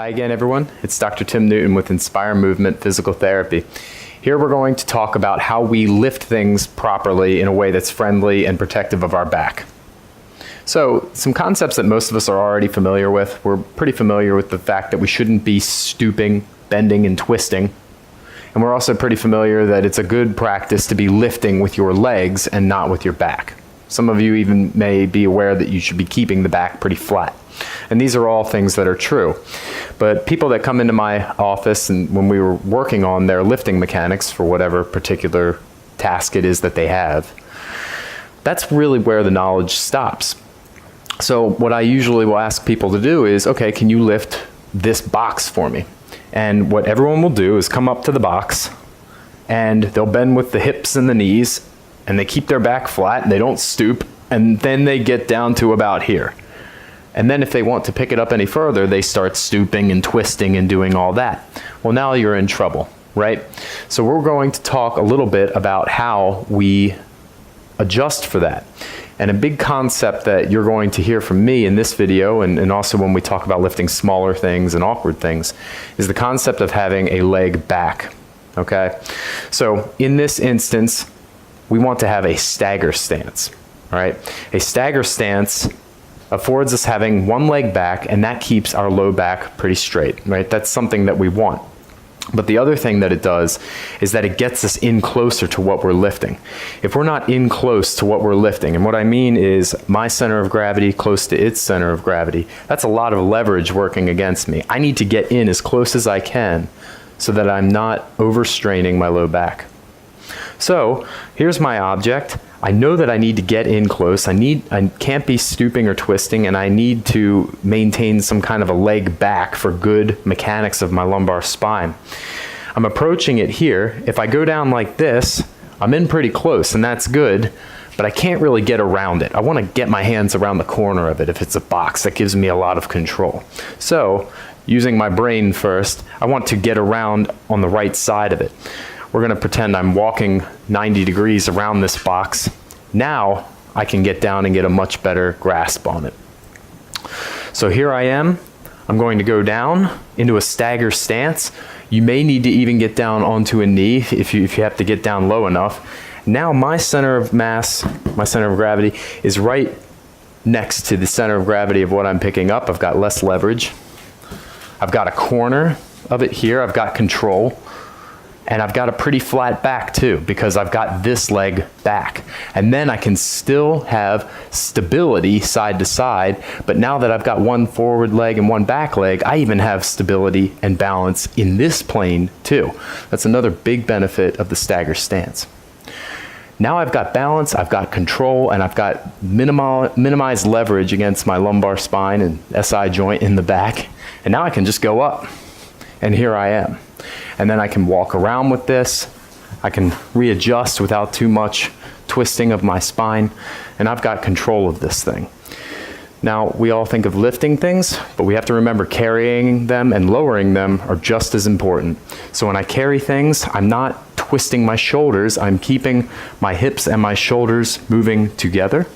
Hi again, everyone. It's Dr. Tim Newton with Inspire Movement Physical Therapy. Here we're going to talk about how we lift things properly in a way that's friendly and protective of our back. So, some concepts that most of us are already familiar with. We're pretty familiar with the fact that we shouldn't be stooping, bending, and twisting. And we're also pretty familiar that it's a good practice to be lifting with your legs and not with your back. Some of you even may be aware that you should be keeping the back pretty flat. And these are all things that are true. But people that come into my office and when we were working on their lifting mechanics for whatever particular task it is that they have, that's really where the knowledge stops. So what I usually will ask people to do is, okay, can you lift this box for me? And what everyone will do is come up to the box and they'll bend with the hips and the knees and they keep their back flat and they don't stoop, and then they get down to about here. And then if they want to pick it up any further, they start stooping and twisting and doing all that. Well, now you're in trouble, right? So we're going to talk a little bit about how we adjust for that. And a big concept that you're going to hear from me in this video, and also when we talk about lifting smaller things and awkward things, is the concept of having a leg back, okay? So in this instance, we want to have a stagger stance, all right? A stagger stance affords us having one leg back, and that keeps our low back pretty straight, right? That's something that we want. But the other thing that it does is that it gets us in closer to what we're lifting. If we're not in close to what we're lifting, and what I mean is my center of gravity close to its center of gravity, that's a lot of leverage working against me. I need to get in as close as I can so that I'm not overstraining my low back. So here's my object. I know that I need to get in close. I can't be stooping or twisting, and I need to maintain some kind of a leg back for good mechanics of my lumbar spine. I'm approaching it here. If I go down like this, I'm in pretty close, and that's good, but I can't really get around it. I want to get my hands around the corner of it if it's a box. That gives me a lot of control. So, using my brain first, I want to get around on the right side of it. We're going to pretend I'm walking 90 degrees around this box. Now I can get down and get a much better grasp on it. So here I am. I'm going to go down into a stagger stance. You may need to even get down onto a knee if you have to get down low enough. Now my center of mass, my center of gravity, is right next to the center of gravity of what I'm picking up. I've got less leverage. I've got a corner of it here. I've got control. And I've got a pretty flat back too, because I've got this leg back. And then I can still have stability side to side, but now that I've got one forward leg and one back leg, I even have stability and balance in this plane too. That's another big benefit of the stagger stance. Now I've got balance, I've got control, and I've got minimized leverage against my lumbar spine and SI joint in the back. And now I can just go up, and here I am. And then I can walk around with this. I can readjust without too much twisting of my spine, and I've got control of this thing. Now, we all think of lifting things, but we have to remember carrying them and lowering them are just as important. So when I carry things, I'm not twisting my shoulders. I'm keeping my hips and my shoulders moving together.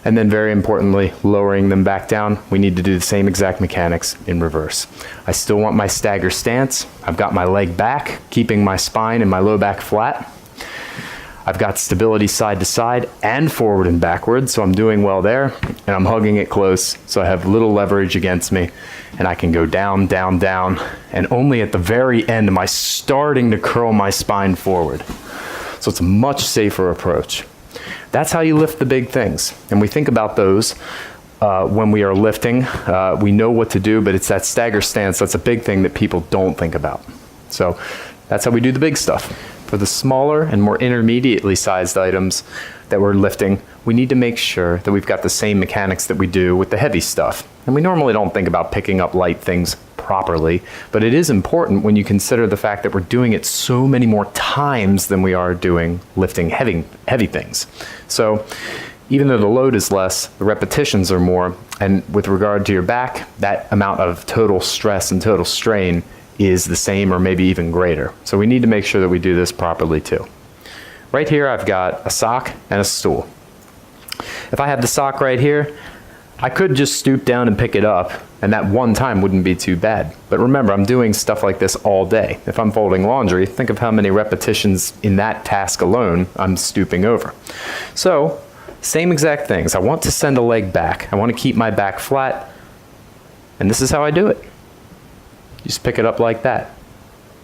And then very importantly, lowering them back down. We need to do the same exact mechanics in reverse. I still want my stagger stance. I've got my leg back, keeping my spine and my low back flat. I've got stability side to side and forward and backward, so I'm doing well there. And I'm hugging it close, so I have little leverage against me. And I can go down, down, down. And only at the very end am I starting to curl my spine forward. So it's a much safer approach. That's how you lift the big things. And we think about those when we are lifting. We know what to do, but it's that stagger stance that's a big thing that people don't think about. So that's how we do the big stuff. For the smaller and more intermediately sized items that we're lifting, we need to make sure that we've got the same mechanics that we do with the heavy stuff. And we normally don't think about picking up light things properly, but it is important when you consider the fact that we're doing it so many more times than we are doing lifting heavy things. So even though the load is less, the repetitions are more, and with regard to your back, that amount of total stress and total strain is the same or maybe even greater. So we need to make sure that we do this properly too. Right here I've got a sock and a stool. If I have the sock right here, I could just stoop down and pick it up, and that one time wouldn't be too bad. But remember, I'm doing stuff like this all day. If I'm folding laundry, think of how many repetitions in that task alone I'm stooping over. So, same exact things. I want to send a leg back. I want to keep my back flat, and this is how I do it. You just pick it up like that.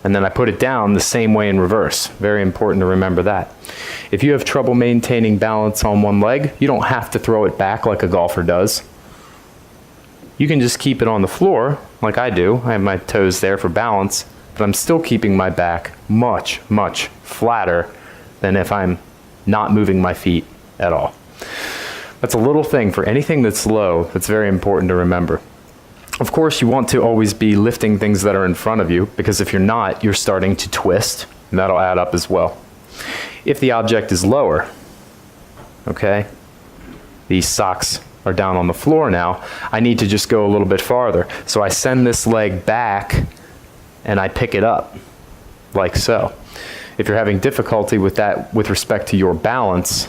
And then I put it down the same way in reverse. Very important to remember that. If you have trouble maintaining balance on one leg, you don't have to throw it back like a golfer does. You can just keep it on the floor like I do. I have my toes there for balance, but I'm still keeping my back much, much flatter than if I'm not moving my feet at all. That's a little thing for anything that's low that's very important to remember. Of course, you want to always be lifting things that are in front of you, because if you're not, you're starting to twist, and that'll add up as well. If the object is lower, okay, these socks are down on the floor now, I need to just go a little bit farther. So I send this leg back and I pick it up, like so. If you're having difficulty with that with respect to your balance,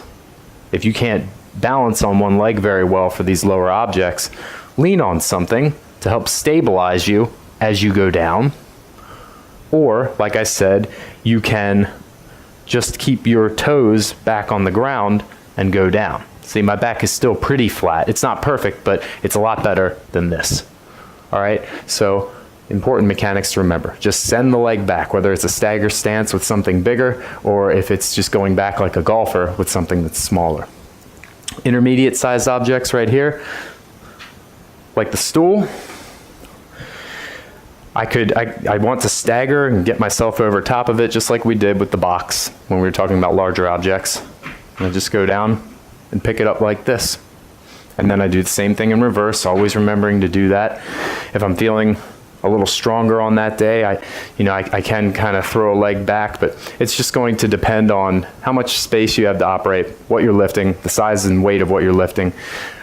if you can't balance on one leg very well for these lower objects, lean on something to help stabilize you as you go down. Or, like I said, you can just keep your toes back on the ground and go down. See, my back is still pretty flat. It's not perfect, but it's a lot better than this. All right, so important mechanics to remember. Just send the leg back, whether it's a stagger stance with something bigger, or if it's just going back like a golfer with something that's smaller. Intermediate sized objects right here, like the stool, I want to stagger and get myself over top of it, just like we did with the box when we were talking about larger objects. And I just go down and pick it up like this. And then I do the same thing in reverse, always remembering to do that. If I'm feeling a little stronger on that day, I can kind of throw a leg back, but it's just going to depend on how much space you have to operate, what you're lifting, the size and weight of what you're lifting.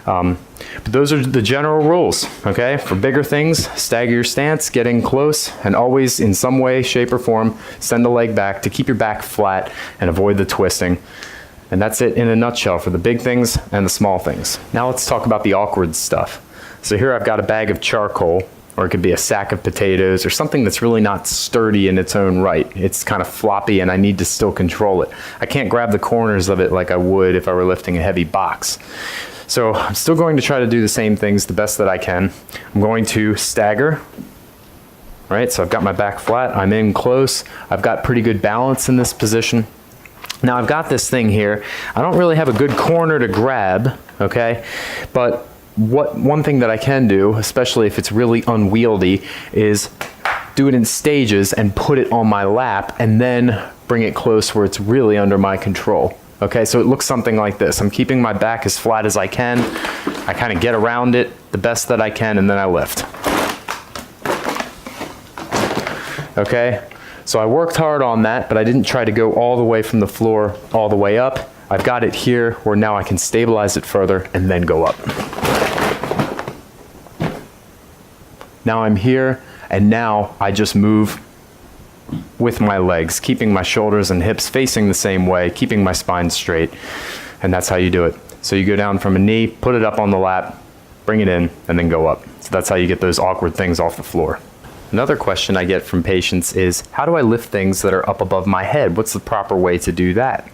But those are the general rules, okay? For bigger things, stagger your stance, get in close, and always in some way, shape, or form, send the leg back to keep your back flat and avoid the twisting. And that's it in a nutshell for the big things and the small things. Now let's talk about the awkward stuff. So here I've got a bag of charcoal, or it could be a sack of potatoes, or something that's really not sturdy in its own right. It's kind of floppy and I need to still control it. I can't grab the corners of it like I would if I were lifting a heavy box. So I'm still going to try to do the same things the best that I can. I'm going to stagger, right? So I've got my back flat, I'm in close, I've got pretty good balance in this position. Now I've got this thing here. I don't really have a good corner to grab, okay? But one thing that I can do, especially if it's really unwieldy, is do it in stages and put it on my lap and then bring it close where it's really under my control. Okay, so it looks something like this. I'm keeping my back as flat as I can. I kind of get around it the best that I can, and then I lift. Okay, so I worked hard on that, but I didn't try to go all the way from the floor all the way up. I've got it here where now I can stabilize it further and then go up. Now I'm here, and now I just move with my legs, keeping my shoulders and hips facing the same way, keeping my spine straight, and that's how you do it. So you go down from a knee, put it up on the lap, bring it in, and then go up. So that's how you get those awkward things off the floor. Another question I get from patients is, how do I lift things that are up above my head? What's the proper way to do that?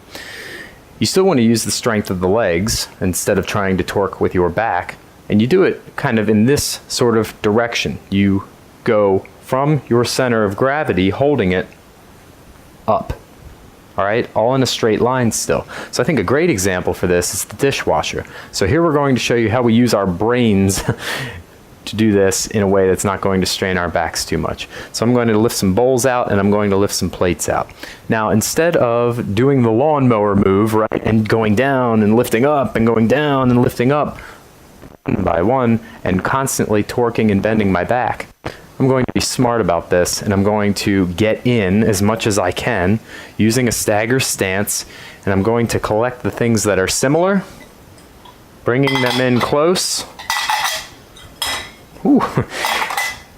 You still want to use the strength of the legs instead of trying to torque with your back, and you do it kind of in this sort of direction. You go from your center of gravity, holding it up, all right, all in a straight line still. So I think a great example for this is the dishwasher. So here we're going to show you how we use our brains to do this in a way that's not going to strain our backs too much. So I'm going to lift some bowls out and I'm going to lift some plates out. Now, instead of doing the lawnmower move, right, and going down and lifting up and going down and lifting up one by one and constantly torquing and bending my back, I'm going to be smart about this, and I'm going to get in as much as I can using a stagger stance, and I'm going to collect the things that are similar, bringing them in close. Ooh.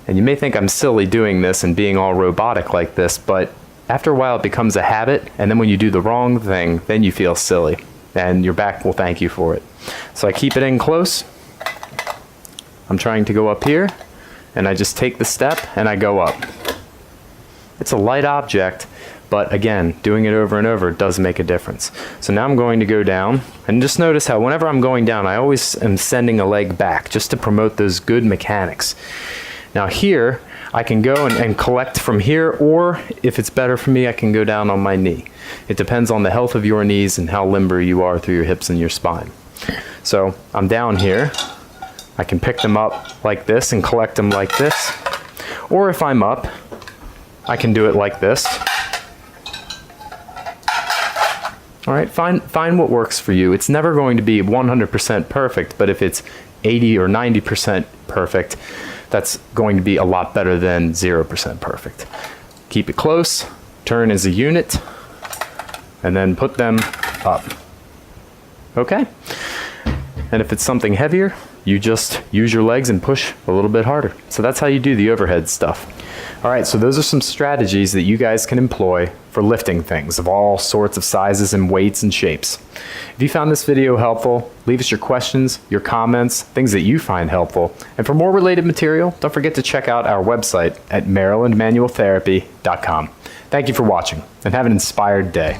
And you may think I'm silly doing this and being all robotic like this, but after a while it becomes a habit, and then when you do the wrong thing, then you feel silly, and your back will thank you for it. So I keep it in close, I'm trying to go up here, and I just take the step and I go up. It's a light object, but again, doing it over and over does make a difference. So now I'm going to go down, and just notice how whenever I'm going down, I always am sending a leg back just to promote those good mechanics. Now here, I can go and collect from here, or if it's better for me, I can go down on my knee. It depends on the health of your knees and how limber you are through your hips and your spine. So I'm down here. I can pick them up like this and collect them like this. Or if I'm up, I can do it like this. All right, find what works for you. It's never going to be 100% perfect, but if it's 80 or 90% perfect, that's going to be a lot better than 0% perfect. Keep it close, turn as a unit, and then put them up. Okay? And if it's something heavier, you just use your legs and push a little bit harder. So that's how you do the overhead stuff. All right, so those are some strategies that you guys can employ for lifting things of all sorts of sizes and weights and shapes. If you found this video helpful, leave us your questions, your comments, things that you find helpful. And for more related material, don't forget to check out our website at marylandmanualtherapy.com. Thank you for watching, and have an inspired day.